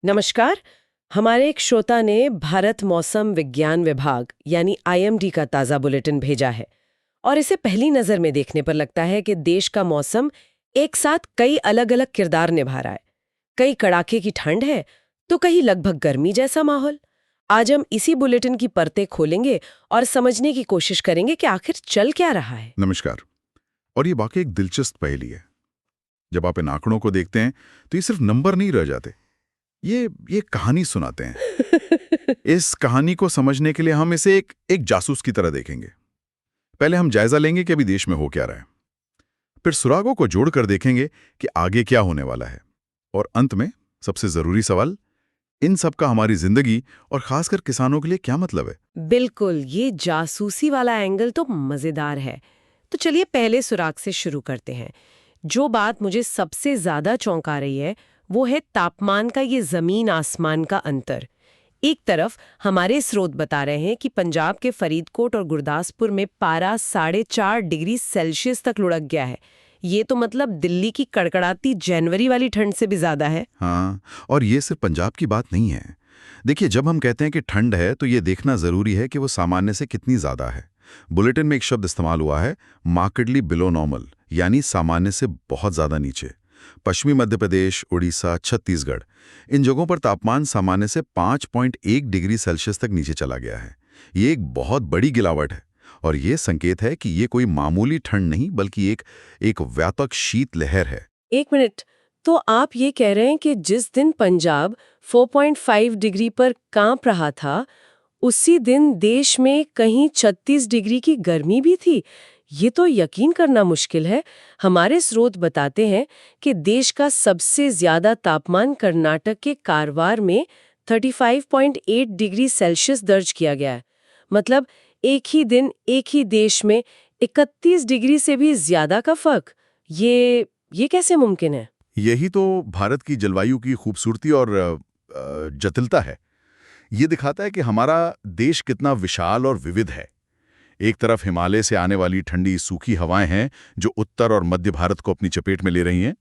नमस्कार। हमारे एक श्रोता ने भारत मौसम विज्ञान विभाग यानी आईएमडी का ताज़ा बुलेटिन भेजा है और इसे पहली नज़र में देखने पर लगता है कि देश का मौसम एक साथ कई अलग अलग किरदार निभा रहा है। कई कड़ाके की ठंड है तो कहीं लगभग गर्मी जैसा माहौल। आज हम इसी बुलेटिन की परतें खोलेंगे और समझने की कोशिश करेंगे कि आखिर चल क्या रहा है। नमस्कार। और ये वाकई एक दिलचस्प पहेली है। जब आप इन आंकड़ों को देखते हैं तो ये सिर्फ नंबर नहीं रह जाते, ये कहानी सुनाते हैं। इस कहानी को समझने के लिए हम इसे एक जासूस की तरह देखेंगे। पहले हम जायजा लेंगे कि अभी देश में हो क्या रहा है, फिर सुरागों को जोड़कर देखेंगे कि आगे क्या होने वाला है, और अंत में सबसे जरूरी सवाल, इन सब का हमारी जिंदगी और खासकर किसानों के लिए क्या मतलब है। बिल्कुल, ये जासूसी वाला एंगल तो मजेदार है। तो चलिए पहले सुराग से शुरू करते हैं। जो बात मुझे सबसे ज्यादा चौंका रही है वो है तापमान का ये जमीन आसमान का अंतर। एक तरफ हमारे स्रोत बता रहे हैं कि पंजाब के फरीदकोट और गुरदासपुर में पारा 4.5 डिग्री सेल्सियस तक लुढ़क गया है। ये तो मतलब दिल्ली की कड़कड़ाती जनवरी वाली ठंड से भी ज्यादा है। हाँ, और ये सिर्फ पंजाब की बात नहीं है। देखिए, जब हम कहते हैं कि ठंड है तो ये देखना जरूरी है कि वो सामान्य से कितनी ज्यादा है। बुलेटिन में एक शब्द इस्तेमाल हुआ है, मार्केडली बिलो नॉर्मल, यानी सामान्य से बहुत ज्यादा नीचे। पश्चिमी मध्य प्रदेश, उड़ीसा, छत्तीसगढ़, इन जगहों पर तापमान सामान्य से 5.1 डिग्री सेल्सियस तक नीचे चला गया है। ये एक बहुत बड़ी गिरावट है, और ये संकेत है कि ये कोई मामूली ठंड नहीं बल्कि एक व्यापक शीत लहर है। एक मिनट, तो आप ये कह रहे हैं कि जिस दिन पंजाब 4.5 डिग्री पर कांप रहा था उसी दिन देश में कहीं 36 डिग्री की गर्मी भी थी। ये तो यकीन करना मुश्किल है। हमारे स्रोत बताते हैं कि देश का सबसे ज्यादा तापमान कर्नाटक के कारवार में 35.8 डिग्री सेल्सियस दर्ज किया गया है। मतलब एक ही दिन एक ही देश में 31 डिग्री से भी ज्यादा का फर्क। ये कैसे मुमकिन है? यही तो भारत की जलवायु की खूबसूरती और जटिलता है। ये दिखाता है कि हमारा देश कितना विशाल और विविध है। एक तरफ हिमालय से आने वाली ठंडी सूखी हवाएं हैं जो उत्तर और मध्य भारत को अपनी चपेट में ले रही हैं,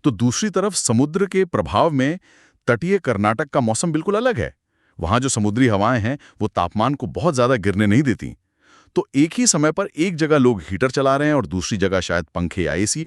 तो दूसरी तरफ समुद्र के प्रभाव में तटीय कर्नाटक का मौसम बिल्कुल अलग है। वहां जो समुद्री हवाएं हैं वो तापमान को बहुत ज्यादा गिरने नहीं देती। तो एक ही समय पर एक जगह लोग हीटर चला रहे हैं और दूसरी जगह शायद पंखे या एसी।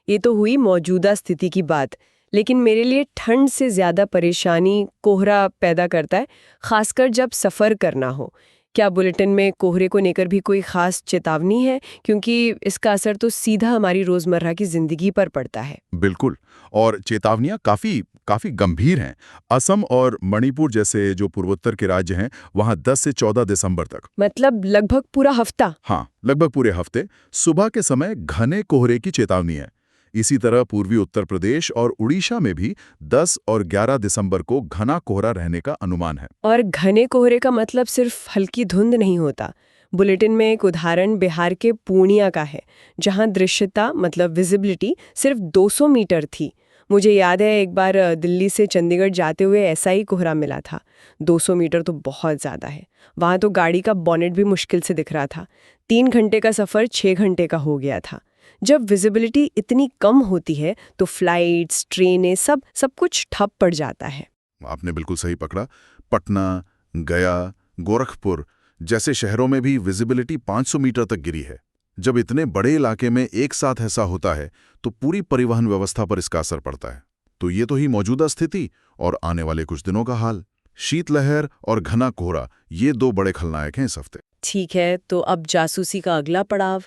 ये तो हुई मौजूदा स्थिति की बात। लेकिन मेरे लिए ठंड से ज्यादा परेशानी कोहरा पैदा करता है, खासकर जब सफर करना हो। क्या बुलेटिन में कोहरे को लेकर भी कोई खास चेतावनी है? क्योंकि इसका असर तो सीधा हमारी रोजमर्रा की जिंदगी पर पड़ता है। बिल्कुल, और चेतावनियां काफी काफी गंभीर हैं। असम और मणिपुर जैसे जो पूर्वोत्तर के राज्य हैं, वहां 10 से 14 दिसंबर तक, मतलब लगभग पूरा हफ्ता। हाँ, लगभग पूरे हफ्ते सुबह के समय घने कोहरे की चेतावनी है। इसी तरह पूर्वी उत्तर प्रदेश और उड़ीसा में भी 10 और 11 दिसंबर को घना कोहरा रहने का अनुमान है। और घने कोहरे का मतलब सिर्फ हल्की धुंध नहीं होता। बुलेटिन में एक उदाहरण बिहार के पूर्णिया का है, जहां दृश्यता मतलब विजिबिलिटी सिर्फ 200 मीटर थी। मुझे याद है एक बार दिल्ली से चंडीगढ़ जाते हुए ऐसा ही कोहरा मिला था। 200 मीटर तो बहुत ज़्यादा है। वहां तो गाड़ी का बॉनेट भी मुश्किल से दिख रहा था। 3 घंटे का सफ़र 6 घंटे का हो गया था। जब विजिबिलिटी इतनी कम होती है तो फ्लाइट्स, ट्रेनें, सब कुछ ठप पड़ जाता है। आपने बिल्कुल सही पकड़ा। पटना, गया, गोरखपुर जैसे शहरों में भी विजिबिलिटी 500 मीटर तक गिरी है। जब इतने बड़े इलाके में एक साथ ऐसा होता है तो पूरी परिवहन व्यवस्था पर इसका असर पड़ता है। तो ये तो ही मौजूदा स्थिति और आने वाले कुछ दिनों का हाल। शीतलहर और घना कोहरा, ये दो बड़े खलनायक हैं इस हफ्ते। ठीक है, तो अब जासूसी का अगला पड़ाव।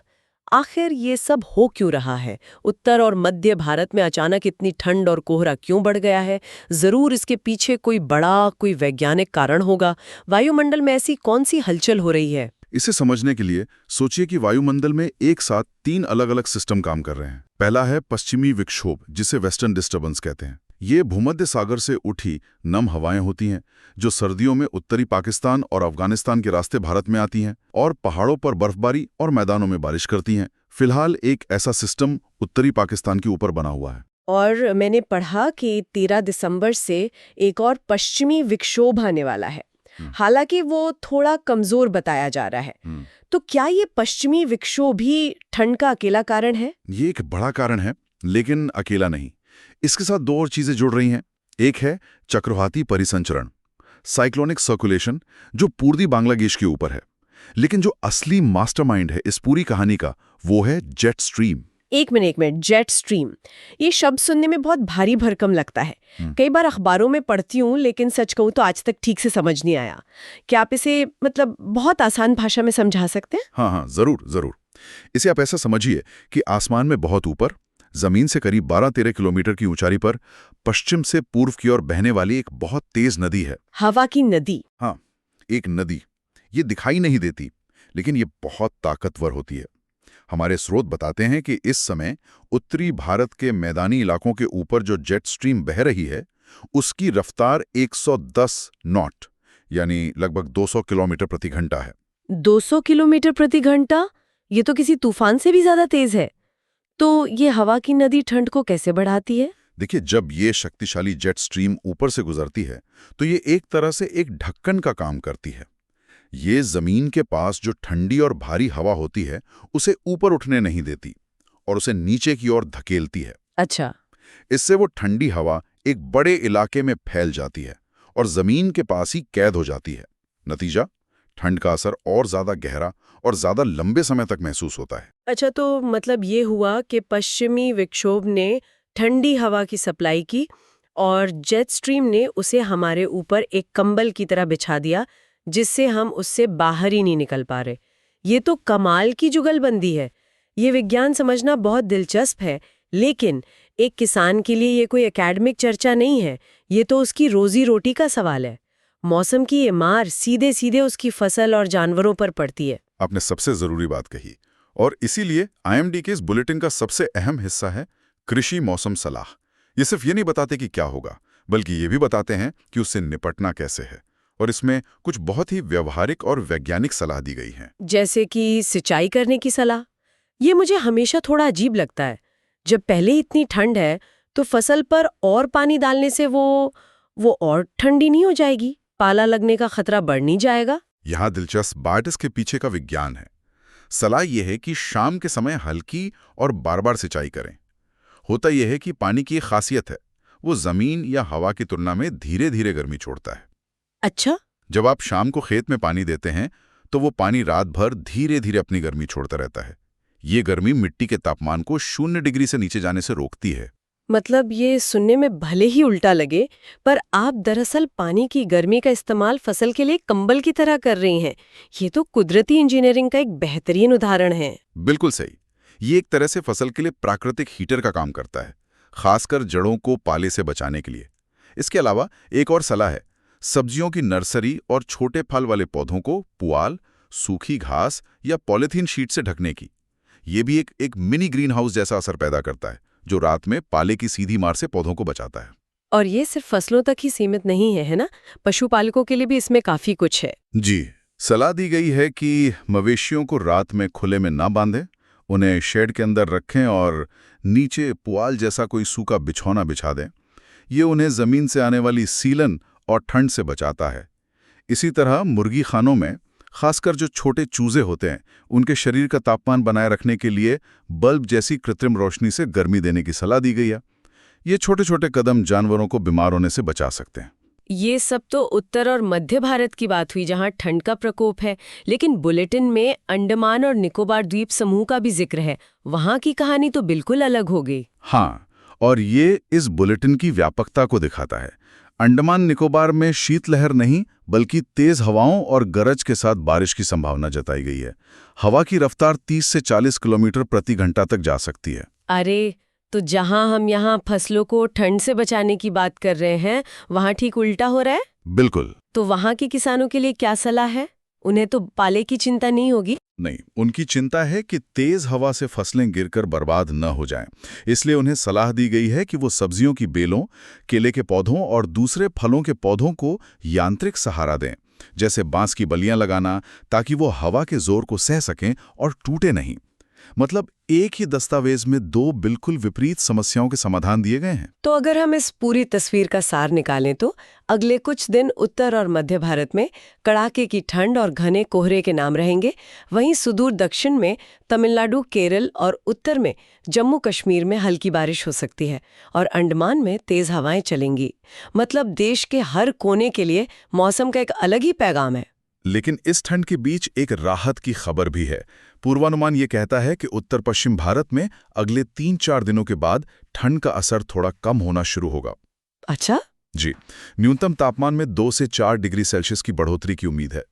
आखिर ये सब हो क्यों रहा है? उत्तर और मध्य भारत में अचानक इतनी ठंड और कोहरा क्यों बढ़ गया है? जरूर इसके पीछे कोई वैज्ञानिक कारण होगा। वायुमंडल में ऐसी कौन सी हलचल हो रही है? इसे समझने के लिए सोचिए कि वायुमंडल में एक साथ 3 अलग-अलग सिस्टम काम कर रहे हैं। पहला है पश्चिमी विक्षोभ, जिसे वेस्टर्न डिस्टर्बेंस कहते हैं। ये भूमध्य सागर से उठी नम हवाएं होती हैं जो सर्दियों में उत्तरी पाकिस्तान और अफगानिस्तान के रास्ते भारत में आती हैं और पहाड़ों पर बर्फबारी और मैदानों में बारिश करती हैं। फिलहाल एक ऐसा सिस्टम उत्तरी पाकिस्तान के ऊपर बना हुआ है। और मैंने पढ़ा कि 13 दिसंबर से एक और पश्चिमी विक्षोभ आने वाला है। हालांकि वो थोड़ा कमजोर बताया जा रहा है। तो क्या ये पश्चिमी विक्षोभ भी ठंड का अकेला कारण है? ये एक बड़ा कारण है, लेकिन अकेला नहीं। इसके साथ 2 और चीजें जुड़ रही हैं। एक है चक्रवाती परिसंचरण, साइक्लोनिक सर्कुलेशन, जो पूर्वी बांग्लादेश के ऊपर है। लेकिन जो असली मास्टरमाइंड है इस पूरी कहानी का, वो है जेट स्ट्रीम। एक मिनट, जेट स्ट्रीम, ये शब्द सुनने में बहुत भारी भरकम लगता है। कई बार अखबारों में पढ़ती हूँ, लेकिन सच कहूँ तो आज तक ठीक से समझ नहीं आया। क्या आप इसे बहुत आसान भाषा में समझा सकते हैं? हाँ, जरूर। इसे आप ऐसा समझिए कि आसमान में बहुत ऊपर, जमीन से करीब 12-13 किलोमीटर की ऊंचाई पर पश्चिम से पूर्व की ओर बहने वाली एक बहुत तेज नदी है। हवा की नदी? हाँ, एक नदी। ये दिखाई नहीं देती, लेकिन ये बहुत ताकतवर होती है। हमारे स्रोत बताते हैं कि इस समय उत्तरी भारत के मैदानी इलाकों के ऊपर जो जेट स्ट्रीम बह रही है, उसकी रफ्तार 110 नॉट यानी लगभग 200 किलोमीटर प्रति घंटा है। 200 किलोमीटर प्रति घंटा? ये तो किसी तूफान से भी ज्यादा तेज है। तो ये हवा की नदी ठंड को कैसे बढ़ाती है? देखिए, जब ये शक्तिशाली जेट स्ट्रीम ऊपर से गुजरती है, तो ये एक तरह से एक ढक्कन का काम करती है। ये जमीन के पास जो ठंडी और भारी हवा होती है, उसे ऊपर उठने नहीं देती और उसे नीचे की ओर धकेलती है। अच्छा। इससे वो ठंडी हवा एक बड़े इलाके में फैल जाती है और जमीन के पास ही कैद हो जाती है। नतीजा, ठंड का असर और ज्यादा गहरा और ज्यादा लंबे समय तक महसूस होता है। अच्छा, तो ये हुआ कि पश्चिमी विक्षोभ ने ठंडी हवा की सप्लाई की और जेट स्ट्रीम ने उसे हमारे ऊपर एक कंबल की तरह बिछा दिया, जिससे हम उससे बाहर ही नहीं निकल पा रहे। ये तो कमाल की जुगलबंदी है। ये विज्ञान समझना बहुत दिलचस्प है, लेकिन एक किसान के लिए ये कोई एकेडमिक चर्चा नहीं है। ये तो उसकी रोजी रोटी का सवाल है। मौसम की ये मार सीधे सीधे उसकी फसल और जानवरों पर पड़ती है। आपने सबसे जरूरी बात कही, और इसीलिए आईएमडी के इस बुलेटिन का सबसे अहम हिस्सा है कृषि मौसम सलाह। ये सिर्फ ये नहीं बताते कि क्या होगा, बल्कि ये भी बताते हैं कि उससे निपटना कैसे है, और इसमें कुछ बहुत ही व्यवहारिक और वैज्ञानिक सलाह दी गई है। जैसे कि सिंचाई करने की सलाह। ये मुझे हमेशा थोड़ा अजीब लगता है। जब पहले इतनी ठंड है, तो फसल पर और पानी डालने से वो और ठंडी नहीं हो जाएगी? पाला लगने का खतरा बढ़ नहीं जाएगा? यहाँ दिलचस्प बात इसके पीछे का विज्ञान है। सलाह यह है कि शाम के समय हल्की और बार-बार सिंचाई करें। होता यह है कि पानी की एक खासियत है, वो जमीन या हवा की तुलना में धीरे धीरे गर्मी छोड़ता है। अच्छा। जब आप शाम को खेत में पानी देते हैं, तो वो पानी रात भर धीरे धीरे अपनी गर्मी छोड़ता रहता है। ये गर्मी मिट्टी के तापमान को 0 डिग्री से नीचे जाने से रोकती है। ये सुनने में भले ही उल्टा लगे, पर आप दरअसल पानी की गर्मी का इस्तेमाल फसल के लिए कंबल की तरह कर रही हैं। ये तो कुदरती इंजीनियरिंग का एक बेहतरीन उदाहरण है। बिल्कुल सही। ये एक तरह से फसल के लिए प्राकृतिक हीटर का काम करता है, खासकर जड़ों को पाले से बचाने के लिए। इसके अलावा एक और सलाह है, सब्जियों की नर्सरी और छोटे फल वाले पौधों को पुआल, सूखी घास या पॉलीथीन शीट से ढकने की। ये भी एक मिनी ग्रीन हाउस जैसा असर पैदा करता है, जो रात में पाले की सीधी मार से पौधों को बचाता है। और ये सिर्फ फसलों तक ही सीमित नहीं है ना? पशुपालकों के लिए भी इसमें काफी कुछ है। जी, सलाह दी गई है कि मवेशियों को रात में खुले में ना बांधें, उन्हें शेड के अंदर रखें और नीचे पुआल जैसा कोई सूखा बिछौना बिछा दें। ये उन्हें जमीन से आने वाली सीलन और ठंड से बचाता है। इसी तरह मुर्गी खानों में खासकर जो छोटे चूजे होते हैं, उनके शरीर का तापमान बनाए रखने के लिए बल्ब जैसी कृत्रिम रोशनी से गर्मी देने की सलाह दी गई है। ये छोटे छोटे कदम जानवरों को बीमार होने से बचा सकते हैं। ये सब तो उत्तर और मध्य भारत की बात हुई, जहां ठंड का प्रकोप है। लेकिन बुलेटिन में अंडमान और निकोबार द्वीप समूह का भी जिक्र है। वहां की कहानी तो बिल्कुल अलग हो गई। हाँ, और ये इस बुलेटिन की व्यापकता को दिखाता है। अंडमान निकोबार में शीतलहर नहीं, बल्कि तेज हवाओं और गरज के साथ बारिश की संभावना जताई गई है। हवा की रफ्तार 30 से 40 किलोमीटर प्रति घंटा तक जा सकती है। अरे, तो जहां हम यहाँ फसलों को ठंड से बचाने की बात कर रहे हैं, वहां ठीक उल्टा हो रहा है। बिल्कुल। तो वहां के किसानों के लिए क्या सलाह है? उन्हें तो पाले की चिंता नहीं होगी? नहीं, उनकी चिंता है कि तेज हवा से फसलें गिरकर बर्बाद न हो जाएं। इसलिए उन्हें सलाह दी गई है कि वो सब्जियों की बेलों, केले के पौधों और दूसरे फलों के पौधों को यांत्रिक सहारा दें, जैसे बांस की बलियां लगाना, ताकि वो हवा के जोर को सह सकें और टूटे नहीं। मतलब एक ही दस्तावेज में दो बिल्कुल विपरीत समस्याओं के समाधान दिए गए हैं। तो अगर हम इस पूरी तस्वीर का सार निकालें तो अगले कुछ दिन उत्तर और मध्य भारत में कड़ाके की ठंड और घने कोहरे के नाम रहेंगे। वहीं सुदूर दक्षिण में तमिलनाडु, केरल और उत्तर में जम्मू कश्मीर में हल्की बारिश हो सकती है और अंडमान में तेज हवाएं चलेंगी। मतलब देश के हर कोने के लिए मौसम का एक अलग ही पैगाम है। लेकिन इस ठंड के बीच एक राहत की खबर भी है। पूर्वानुमान ये कहता है कि उत्तर पश्चिम भारत में अगले 3-4 दिनों के बाद ठंड का असर थोड़ा कम होना शुरू होगा। अच्छा? जी, न्यूनतम तापमान में 2 से 4 डिग्री सेल्सियस की बढ़ोतरी की उम्मीद है।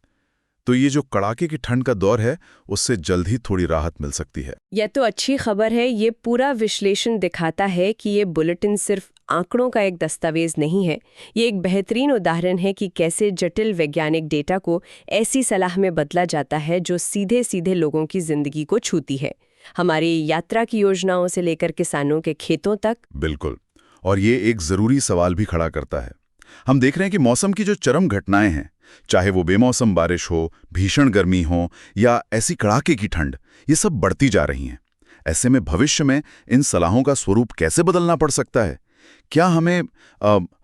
तो ये जो कड़ाके की ठंड का दौर है, उससे जल्द ही थोड़ी राहत मिल सकती है। यह तो अच्छी खबर है। ये पूरा विश्लेषण दिखाता है कि ये बुलेटिन सिर्फ आंकड़ों का एक दस्तावेज नहीं है। ये एक बेहतरीन उदाहरण है कि कैसे जटिल वैज्ञानिक डेटा को ऐसी सलाह में बदला जाता है जो सीधे सीधे लोगों की जिंदगी को छूती है, हमारी यात्रा की योजनाओं से लेकर किसानों के खेतों तक। बिल्कुल। और ये एक जरूरी सवाल भी खड़ा करता है। हम देख रहे हैं कि मौसम की जो चरम घटनाएं हैं, चाहे वो बेमौसम बारिश हो, भीषण गर्मी हो या ऐसी कड़ाके की ठंड, ये सब बढ़ती जा रही हैं। ऐसे में भविष्य में इन सलाहों का स्वरूप कैसे बदलना पड़ सकता है? क्या हमें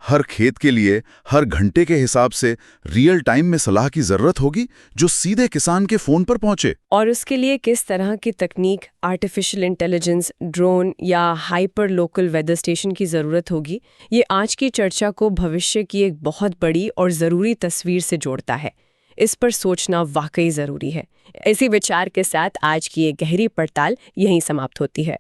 हर खेत के लिए हर घंटे के हिसाब से रियल टाइम में सलाह की जरूरत होगी जो सीधे किसान के फोन पर पहुंचे? और उसके लिए किस तरह की तकनीक, आर्टिफिशियल इंटेलिजेंस, ड्रोन या हाइपर लोकल वेदर स्टेशन की जरूरत होगी? ये आज की चर्चा को भविष्य की एक बहुत बड़ी और जरूरी तस्वीर से जोड़ता है। इस पर सोचना वाकई जरूरी है। इसी विचार के साथ आज की ये गहरी पड़ताल यहीं समाप्त होती है।